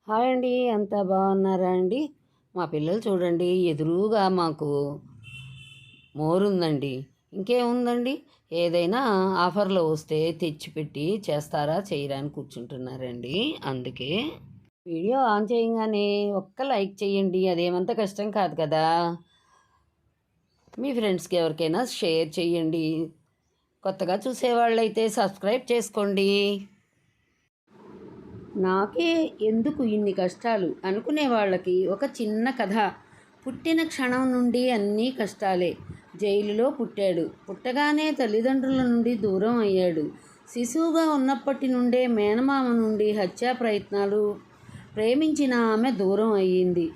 Hi అండి, అంతా బాగున్నారా అండి? మా పిల్లలు చూడండి, ఎదురుగా మాకు మోరుందండి. ఇంకేముందండి, ఏదైనా ఆఫర్లో వస్తే తెచ్చిపెట్టి చేస్తారా చేయరా అని కూర్చుంటున్నారండి. అందుకే వీడియో ఆన్ చేయగానే ఒక్క లైక్ చేయండి, అదేమంత కష్టం కాదు కదా. మీ ఫ్రెండ్స్కి ఎవరికైనా షేర్ చేయండి. కొత్తగా చూసేవాళ్ళైతే సబ్స్క్రైబ్ చేసుకోండి. నాకే ఎందుకు ఇన్ని కష్టాలు అనుకునే వాళ్ళకి ఒక చిన్న కథ. పుట్టిన క్షణం నుండి అన్నీ కష్టాలే. జైలులో పుట్టాడు. పుట్టగానే తల్లిదండ్రుల నుండి దూరం అయ్యాడు. శిశువుగా ఉన్నప్పటి నుండే మేనమామ నుండి హత్యా ప్రయత్నాలు. ప్రేమించిన ఆమె దూరం అయ్యింది.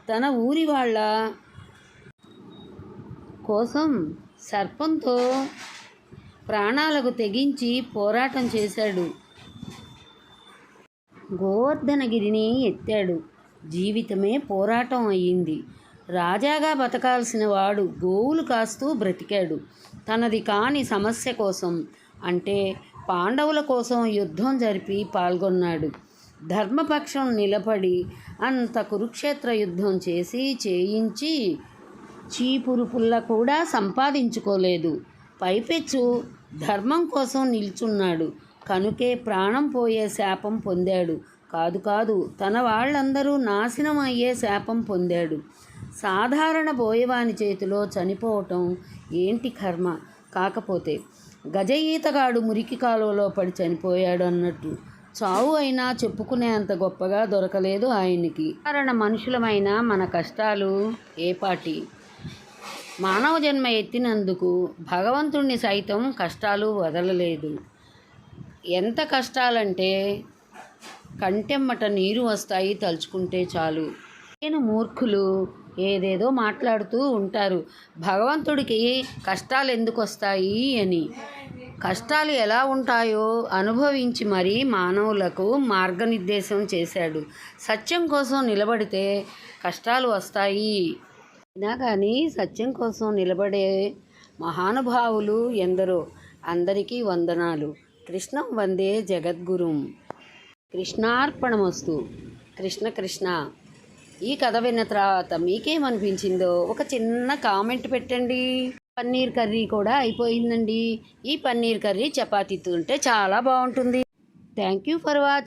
తన ఊరి వాళ్ళ కోసం సర్పంతో ప్రాణాలకు తెగించి పోరాటం చేశాడు. గోవర్ధనగిరిని ఎత్తాడు. జీవితమే పోరాటం అయ్యింది. రాజాగా బతకాల్సిన వాడు గోవులు కాస్తూ బ్రతికాడు. తనది కాని సమస్య కోసం, అంటే పాండవుల కోసం యుద్ధం జరిపి పాల్గొన్నాడు. ధర్మపక్షం నిలబడి అంత కురుక్షేత్ర యుద్ధం చేయించి చీపురు పుల్ల కూడా సంపాదించుకోలేదు. పైపెచ్చు ధర్మం కోసం నిల్చున్నాడు. కనుకే ప్రాణం పోయే శాపం పొందాడు. కాదు, తన వాళ్ళందరూ నాశనం అయ్యే శాపం పొందాడు. సాధారణ బోయవాని చేతిలో చనిపోవటం ఏంటి కర్మ. కాకపోతే గజ ఈతగాడు మురికి కాలువలో పడి చనిపోయాడు అన్నట్టు చావు అయినా చెప్పుకునే అంత గొప్పగా దొరకలేదు ఆయనకి. సాధారణ మనుషులమైన మన కష్టాలు ఏపాటి. మానవ జన్మ ఎత్తినందుకు భగవంతుణ్ణి సైతం కష్టాలు వదలలేదు. ఎంత కష్టాలంటే కంటెమ్మట నీరు వస్తాయి తలుచుకుంటే చాలు. నేను మూర్ఖులు ఏదేదో మాట్లాడుతూ ఉంటారు. భగవంతుడికి కష్టాలు ఎందుకు వస్తాయి అని. కష్టాలు ఎలా ఉంటాయో అనుభవించి మరీ మానవులకు మార్గనిర్దేశం చేశాడు. సత్యం కోసం నిలబడితే కష్టాలు వస్తాయి. అయినా కానీ సత్యం కోసం నిలబడే మహానుభావులు ఎందరో. అందరికీ వందనాలు. కృష్ణం వందే జగద్గురుం. కృష్ణార్పణమస్తు. కృష్ణ కృష్ణ. ఈ కథ విన్న తర్వాత మీకేమనిపించిందో ఒక చిన్న కామెంట్ పెట్టండి. పన్నీర్ కర్రీ కూడా అయిపోయిందండి. ఈ పన్నీర్ కర్రీ చపాతీతో ఉంటే చాలా బాగుంటుంది. Thank you for watching.